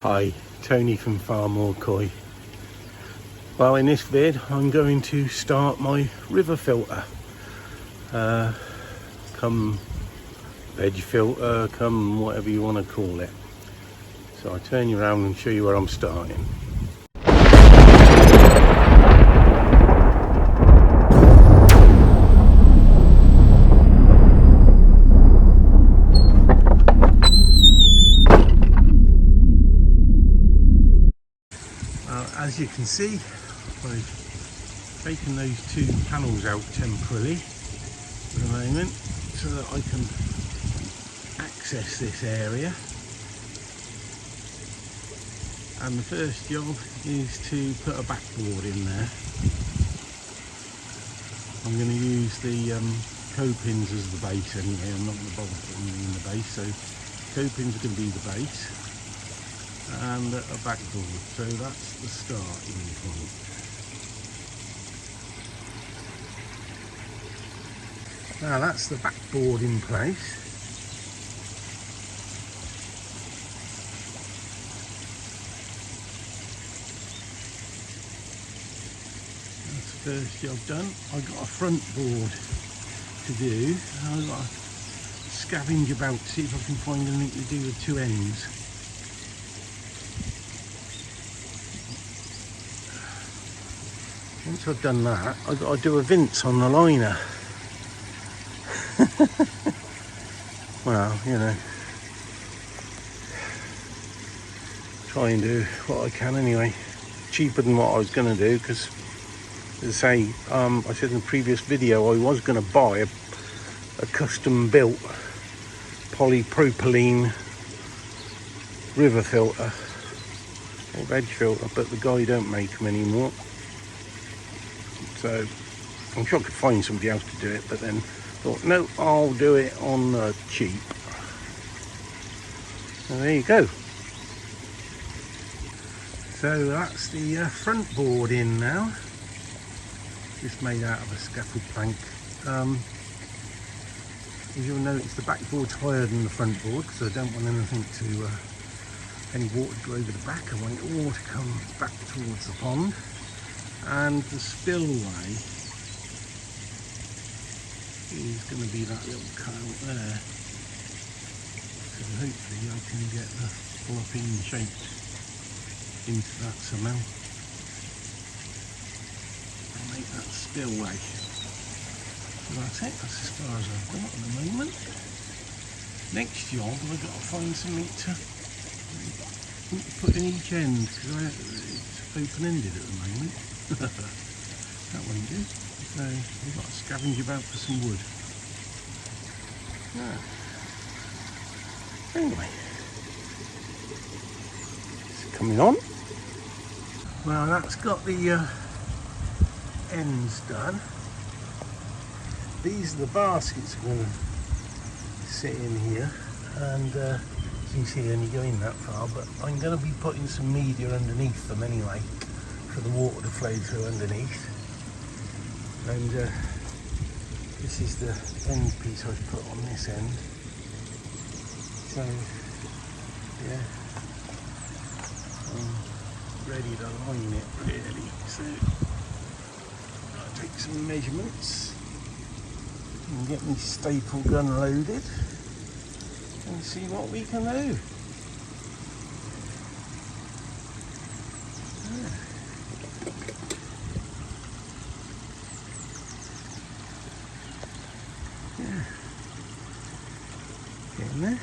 Hi, Tony from FARMOOR Koi. Well, in this vid I'm going to start my river filter. Come veg filter, come whatever you want to call it. So I'll turn you around and show you where I'm starting. As you can see, I've taken those two panels out temporarily for the moment so that I can access this area. And the first job is to put a backboard in there. I'm going to use the copings as the base anyway. I'm not going to bother putting them in the base, so copings are going to be the base and a backboard, so that's the starting point. Now that's the backboard in place. That's the first job done. I've got a front board to do. I've got to scavenge about to see if I can find anything to do with two ends. Once I've done that, I've got to do a vince on the liner. Well, you know, try and do what I can anyway. Cheaper than what I was going to do, because as I say, I said in the previous video I was going to buy a custom built polypropylene river filter or veg filter, but the guy don't make them anymore. So I'm sure I could find somebody else to do it, but then thought, no, I'll do it on the cheap. So there you go. So that's the front board in now. Just made out of a scaffold plank. As you'll notice, the backboard's higher than the front board because I don't want anything to, any water to go over the back. I want it all to come back towards the pond. And the spillway is going to be that little cut out there. So hopefully I can get the flopping shaped into that somehow and make that spillway. So that's it, that's as far as I've got at the moment. Next job, I've got to find something to put in each end because it's open-ended at the moment. That won't do. So we've got to scavenge about for some wood. Yeah. Anyway, it's coming on. Well, that's got the ends done. These are the baskets I'm going to sit in here, and as you can see, they only go in that far, but I'm going to be putting some media underneath them anyway, for the water to flow through underneath. And this is the end piece I've put on this end. So yeah, I'm ready to line it really. So I'll take some measurements and get my staple gun loaded and see what we can do. Getting there.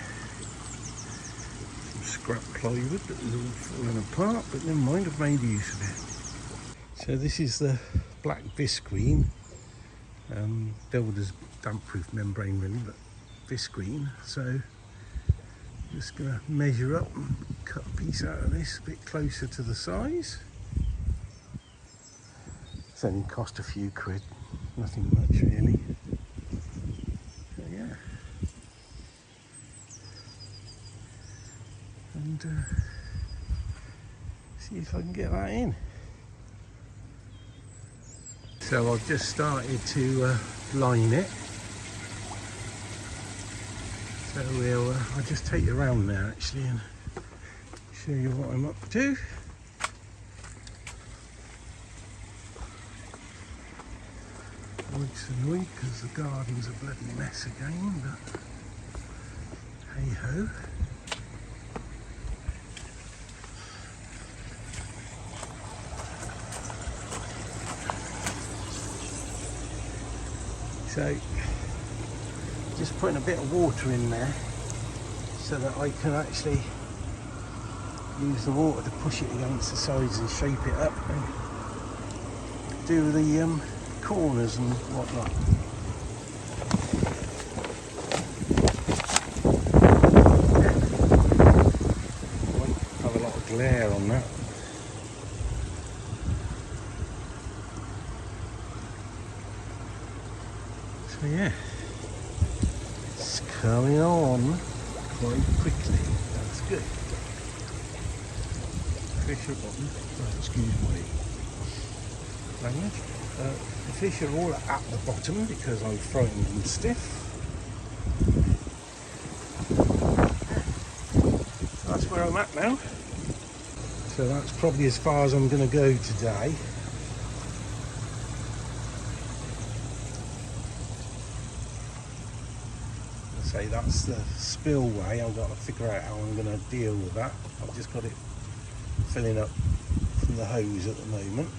Some scrap plywood that was all falling apart, but never mind, I've made use of it. So this is the black visqueen, builder's damp-proof membrane really, but visqueen. So just gonna measure up and cut a piece out of this a bit closer to the size. It's only cost a few quid, nothing much really. So yeah. And see if I can get that in. So I've just started to line it. So I'll just take you around there actually and Show you what I'm up to. Weeks annoyed because the garden's a bloody mess again, but hey ho. So just putting a bit of water in there so that I can actually use the water to push it against the sides and shape it up and do the corners and whatnot. Might have a lot of glare on that. So yeah, it's coming on quite quickly. That's good. Fish are bottom. Oh, excuse my language. The fish are all at the bottom because I've frightened them stiff. So that's where I'm at now. So that's probably as far as I'm going to go today. Say that's the spillway. I've got to figure out how I'm going to deal with that. I've just got it filling up from the hose at the moment.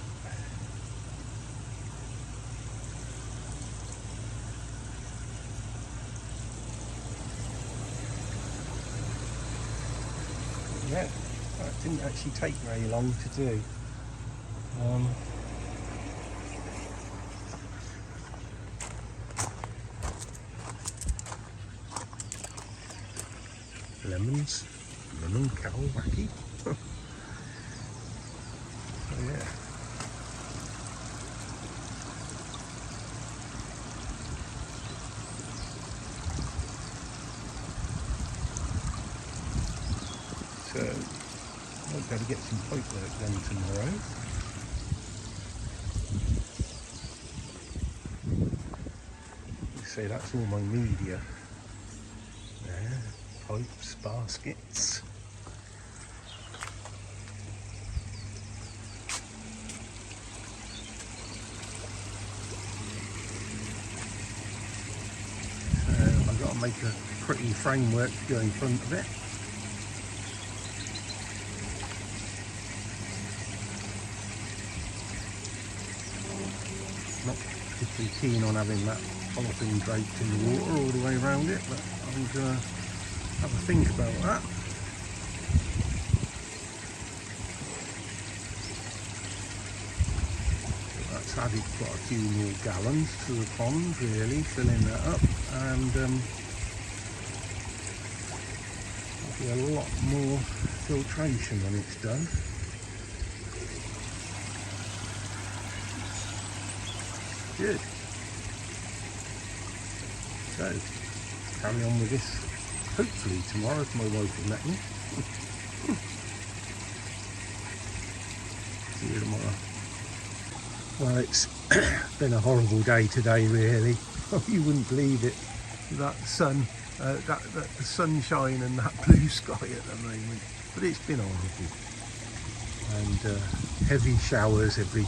Yeah, that didn't actually take very long to do. Lemons, lemon kawaki. Oh yeah. So I've got to get some pipe work done tomorrow. So that's all my media. There, pipes, baskets. So I've got to make a pretty framework to go in front of it. Not particularly keen on having that polythene draped in the water all the way around it, but I'm going to have a think about that. That's added quite a few more gallons to the pond, really, filling that up, and there'll be a lot more filtration when it's done. Good. So, carry on with this, hopefully tomorrow if my wife will let me. See you tomorrow. Well, it's been a horrible day today, really. You wouldn't believe it. That sun, the sunshine and that blue sky at the moment. But it's been horrible. And heavy showers every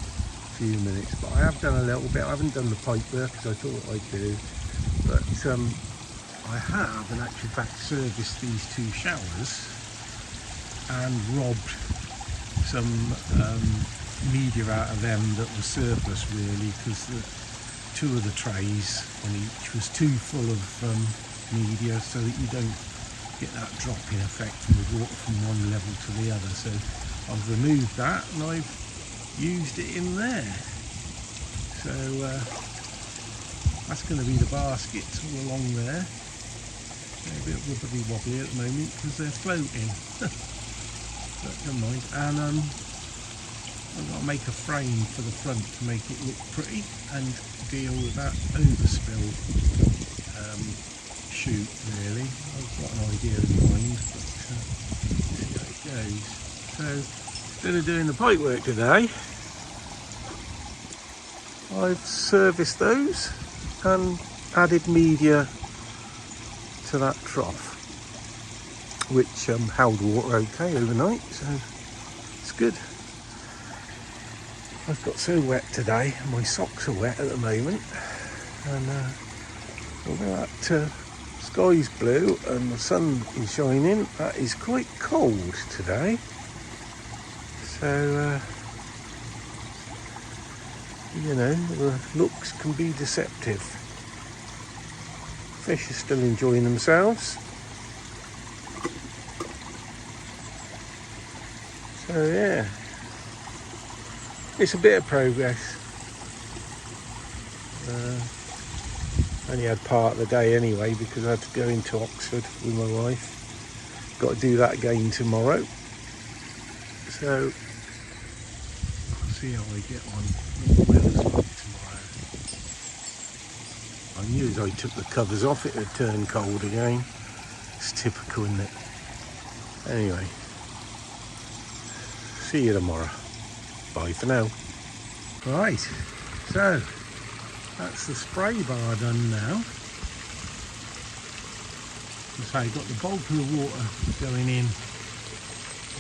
few minutes. But I have done a little bit. I haven't done the pipe work as I thought I'd do. But I have, in actual fact, serviced these two showers and robbed some media out of them that was surplus, really, because two of the trays on each was too full of media, so that you don't get that dropping effect from the water from one level to the other. So I've removed that and I've used it in there. So that's going to be the baskets all along there. They're a bit wibbly wobbly at the moment because they're floating. But never mind. And I've got to make a frame for the front to make it look pretty and deal with that overspill shoot, really. I've got an idea in mind, but see how it goes. So instead of doing the pipe work today, I've serviced those and added media to that trough. which held water okay overnight, so it's good. I've got so wet today, my socks are wet at the moment, and although that sky's blue and the sun is shining, that is quite cold today. So you know, the looks can be deceptive. Fish are still enjoying themselves. So yeah, it's a bit of progress. Only had part of the day anyway because I had to go into Oxford with my wife. Got to do that again tomorrow. So I'll see how I get on with the weather's like tomorrow. I knew as I took the covers off it would turn cold again. It's typical, isn't it? Anyway, see you tomorrow. Bye for now. Right, so that's the spray bar done now. So you've got the bulk of the water going in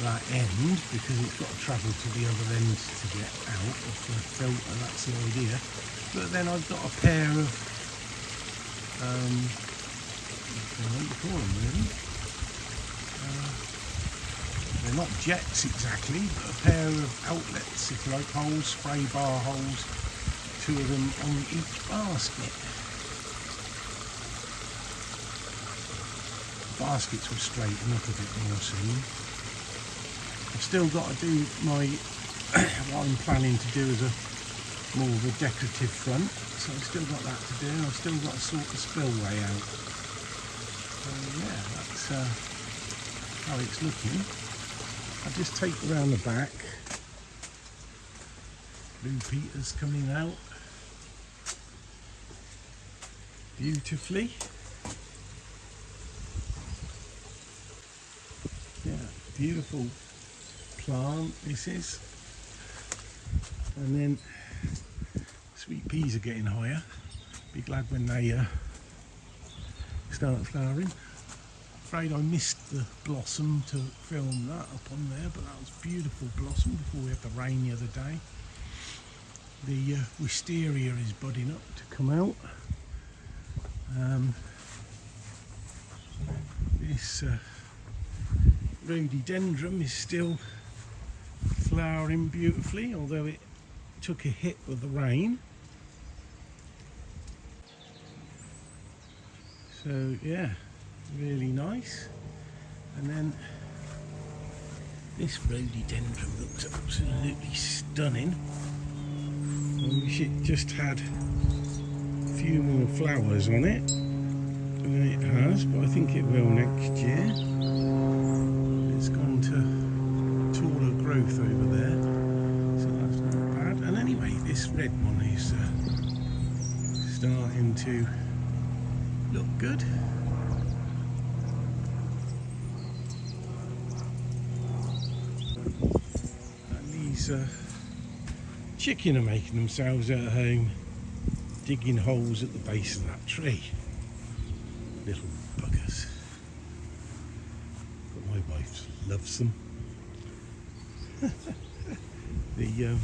that end because it's got to travel to the other end to get out of the filter, that's the idea. But then I've got a pair of what do you call them really? They're not jets exactly, but a pair of outlets, if you like, holes, spray bar holes, 2 of them on each basket. Baskets will straighten up a bit more soon. I've still got to do my what I'm planning to do as a more of a decorative front, so I've still got that to do. I've still got to sort the spillway out. So yeah, that's how it's looking. I'll just take around the back. Blue Peter's coming out beautifully. Yeah, beautiful plant this is. And then sweet peas are getting higher. Be glad when they start flowering. Afraid I missed the blossom to film that up on there, but that was beautiful blossom before we had the rain the other day. The wisteria is budding up to come out. This rhododendron is still flowering beautifully, although it took a hit with the rain. So yeah, really nice. And then this rhododendron looks absolutely stunning. I wish it just had a few more flowers on it than it has, but I think it will next year. It's gone to taller growth over there, so that's not bad. And anyway, this red one is starting to look good. And these chicken are making themselves at home, digging holes at the base of that tree. Little buggers. But my wife loves them. The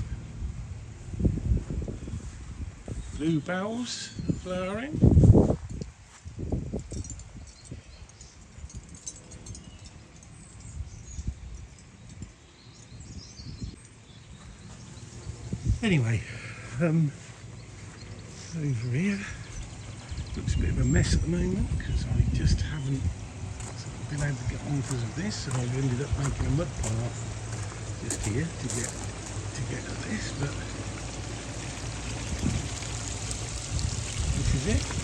bluebells are flowering. Anyway, over here looks a bit of a mess at the moment because I just haven't been able to get on because of this, so I've ended up making a mud path just here to get at this, but this is it.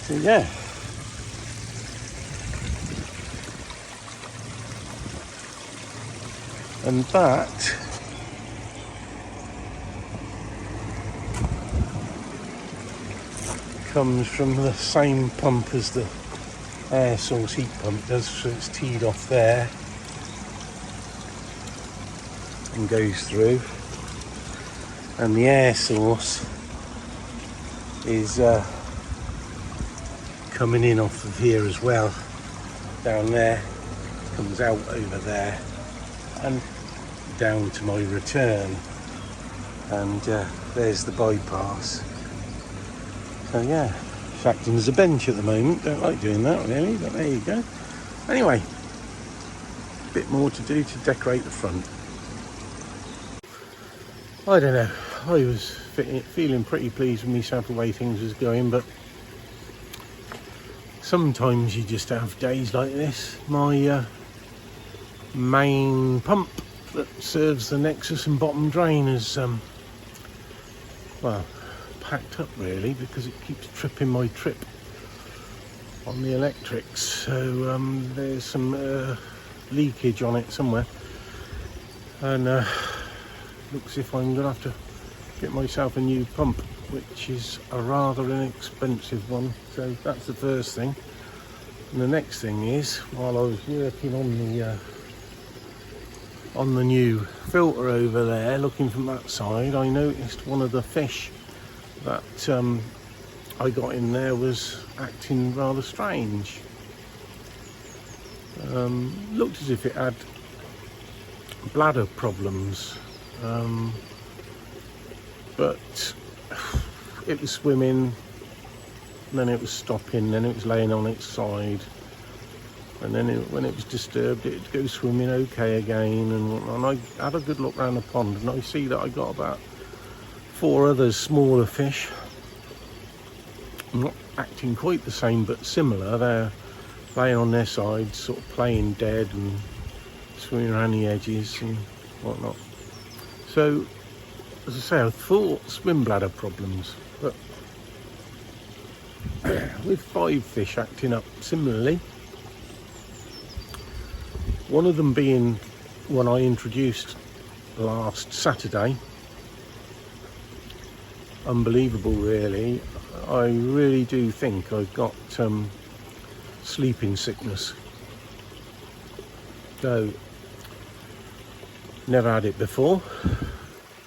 So yeah, and that comes from the same pump as the air source heat pump does, so it's teed off there and goes through, and the air source is coming in off of here as well, down there, comes out over there and down to my return, and there's the bypass. So yeah, it's acting as a bench at the moment. Don't like doing that really, but there you go. Anyway, a bit more to do to decorate the front. I don't know, I was feeling pretty pleased with myself the way things was going, but sometimes you just have days like this. My main pump that serves the Nexus and bottom drain is well, packed up really, because it keeps tripping my trip on the electrics, so there's some leakage on it somewhere, and looks as if I'm gonna have to get myself a new pump, which is a rather inexpensive one. So that's the first thing. And the next thing is, while I was working on the new filter over there, looking from that side, I noticed one of the fish that I got in there was acting rather strange. Looked as if it had bladder problems, but it was swimming, then it was stopping, then it was laying on its side, and then when it was disturbed it'd go swimming okay again and whatnot. And I had a good look around the pond, and I see that I got about 4 other smaller fish, not acting quite the same but similar. They're laying on their sides, sort of playing dead and swimming around the edges and whatnot. So as I say, I thought swim bladder problems, but with 5 fish acting up similarly, one of them being one I introduced last Saturday. Unbelievable really. I really do think I've got sleeping sickness. So, never had it before.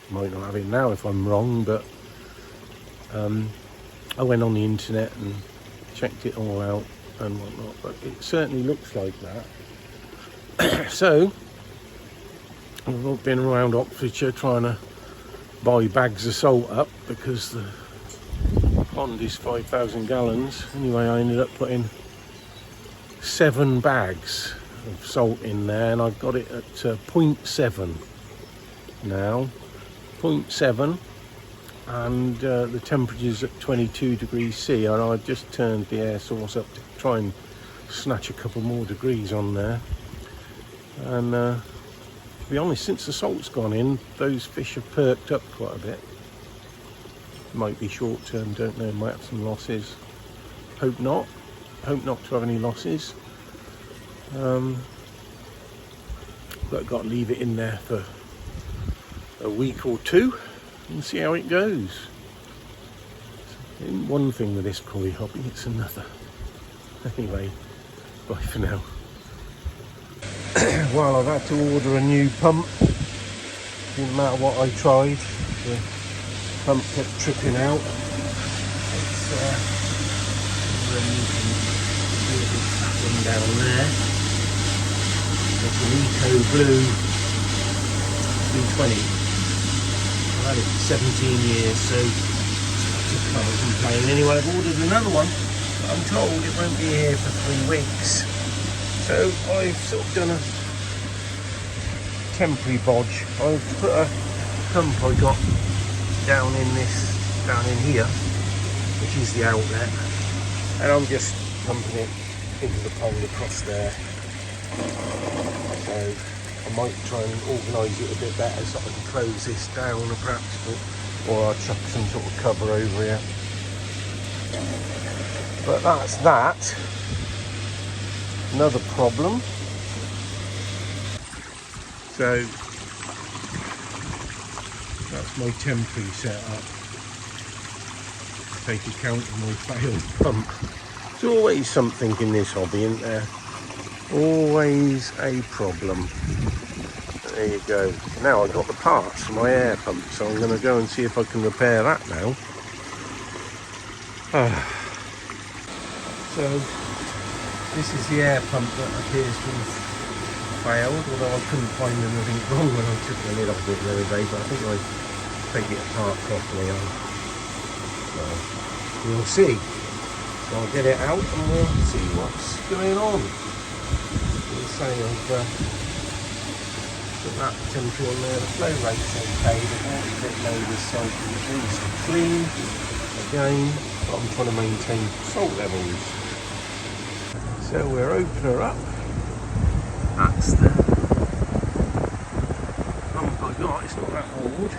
Might not have it now if I'm wrong, but I went on the internet and checked it all out and whatnot, but it certainly looks like that. So I've been around Oxfordshire trying to buy bags of salt up, because the pond is 5,000 gallons. Anyway, I ended up putting 7 bags of salt in there, and I've got it at 0.7 now, 0.7, and the temperature's at 22 degrees C, and I've just turned the air source up to try and snatch a couple more degrees on there. And to be honest, since the salt's gone in, those fish have perked up quite a bit. Might be short term, don't know, might have some losses. Hope not to have any losses. But I've got to leave it in there for a week or 2 and see how it goes. It isn't one thing with this koi hobby, it's another. Anyway, bye for now. Well, I've had to order a new pump. Didn't matter what I tried, the pump kept tripping out. It's when you can see this one down there. It's an Eco Blue 320. I've had it for 17 years, so I can't complain. Anyway, I've ordered another one, but I'm told it won't be here for 3 weeks. So I've sort of done a temporary bodge. I've put a pump I got down in here, which is the outlet, and I'm just pumping it into the pond across there. So I might try and organise it a bit better so I can close this down perhaps, or I'll chuck some sort of cover over here. But that's that. Another problem. So that's my temporary setup. take account of my failed pump. There's always something in this hobby, isn't there? Always a problem. There you go. Now I've got the parts for my air pump, so I'm going to go and see if I can repair that now. So this is the air pump that appears to have failed, although I couldn't find anything wrong when I took the lid off it the other day, but I think I take it apart properly. So we'll see. So I'll get it out and we'll see what's going on. We'll say I've put that temperature on there, the flow rate's okay, the water's a bit low this side, it needs to clean again, but I'm trying to maintain salt levels. So we'll open her up. That's the pump I got, it's not that old.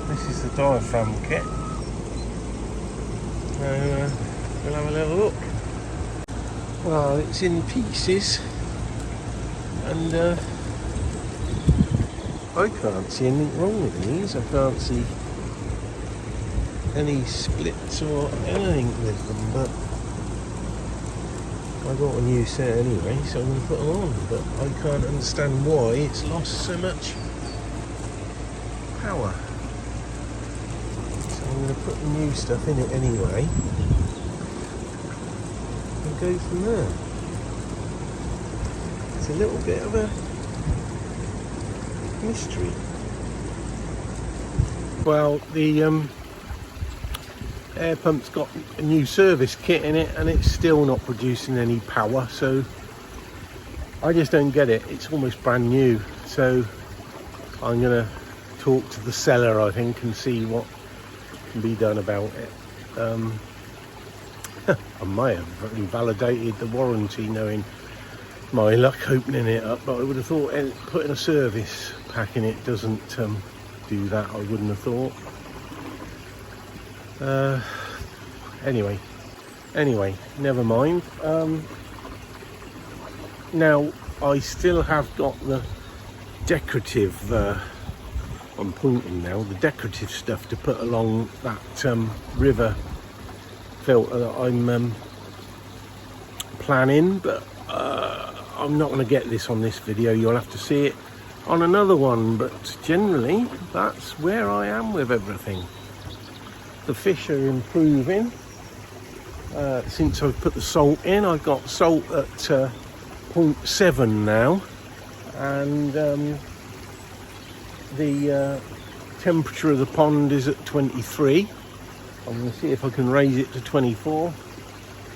This is the diaphragm kit. So we'll have a little look. Well, it's in pieces and I can't see anything wrong with these. I can't see any splits or anything with them, but I got a new set anyway, so I'm going to put them on, but I can't understand why it's lost so much power. So I'm going to put the new stuff in it anyway and go from there. It's a little bit of a mystery. Well, the air pump's got a new service kit in it and it's still not producing any power, so I just don't get it. It's almost brand new, so I'm gonna talk to the seller, I think, and see what can be done about it. I may have invalidated the warranty knowing my luck opening it up, but I would have thought putting a service pack in it doesn't do that. I wouldn't have thought. Anyway, never mind. Now I still have got the decorative, I'm pointing now, the decorative stuff to put along that river filter that I'm planning, but I'm not going to get this on this video. You'll have to see it on another one, but generally that's where I am with everything. The fish are improving since I've put the salt in. I've got salt at 0.7 now, and the temperature of the pond is at 23. I'm going to see if I can raise it to 24,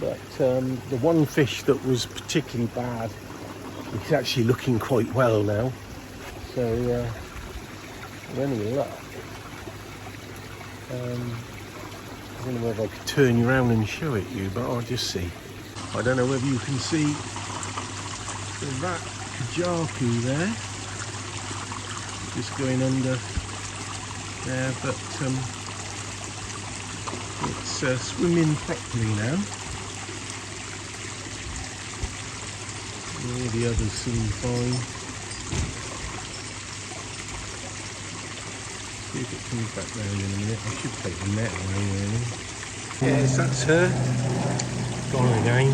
but the one fish that was particularly bad is actually looking quite well now, so with any luck, I don't know whether I could turn you around and show it you, but I'll just see. I don't know whether you can see that kajaku there, just going under there, but it's swimming properly now. All the others seem fine. See if it comes back down in a minute. I should take the net away really. Yes, that's her. Gone again.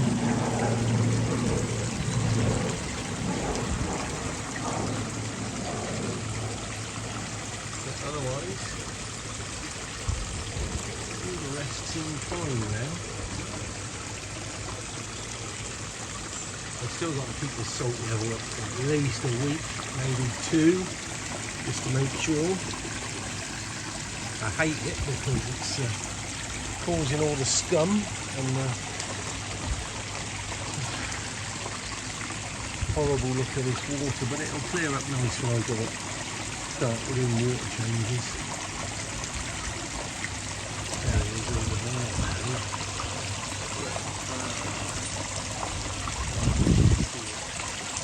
But otherwise, all the rest seem fine now. I've still got to keep the salt level up for at least a week, maybe 2, just to make sure. I hate it because it's causing all the scum and horrible look of this water, but it'll clear up nice when I got it start doing water changes. There it is over there now.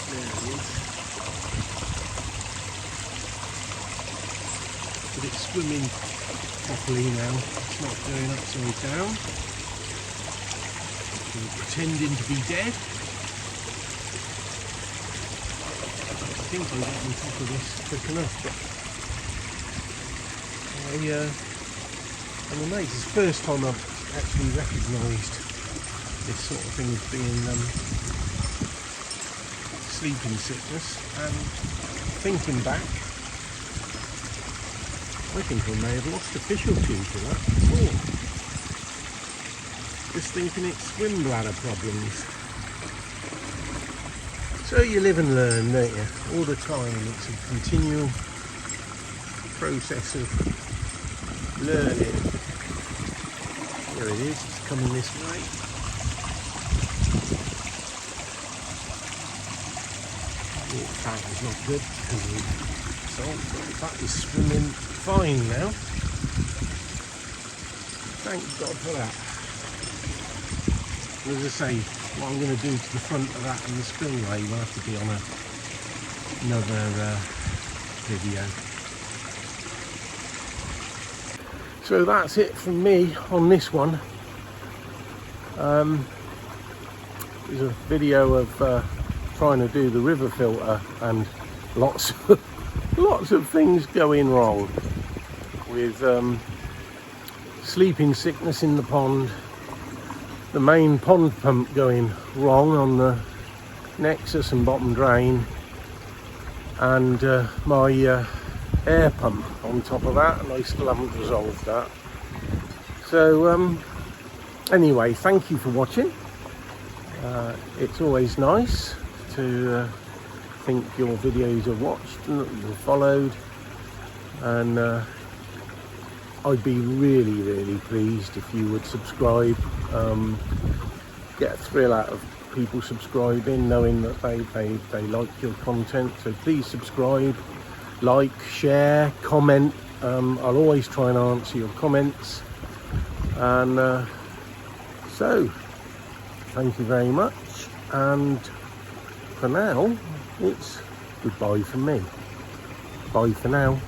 There it is. But it's swimming properly now, it's not going upside down. It's pretending to be dead. I think I got on top of this quick enough, but And the mate, it's the first time I've actually recognised this sort of thing as being sleeping sickness. And thinking back, I think I may have lost a fish or two to that before. Just thinking it's swim bladder problems. So you live and learn, don't you? All the time. It's a continual process of learning. There it is, it's coming this way. The fat is not good because of the salt, but the fat is swimming fine now. Thank God for that. As I say, what I'm going to do to the front of that and the spillway will have to be on another video. So that's it from me on this one. There's a video of trying to do the river filter and lots of things going wrong with sleeping sickness in the pond, the main pond pump going wrong on the nexus and bottom drain, and my air pump on top of that, and I still haven't resolved that. So anyway, thank you for watching. It's always nice to think your videos are watched and that you're followed, and I'd be really pleased if you would subscribe. Get a thrill out of people subscribing, knowing that they like your content. So please subscribe, like, share, comment. I'll always try and answer your comments. And so thank you very much, and for now it's goodbye from me. Bye for now.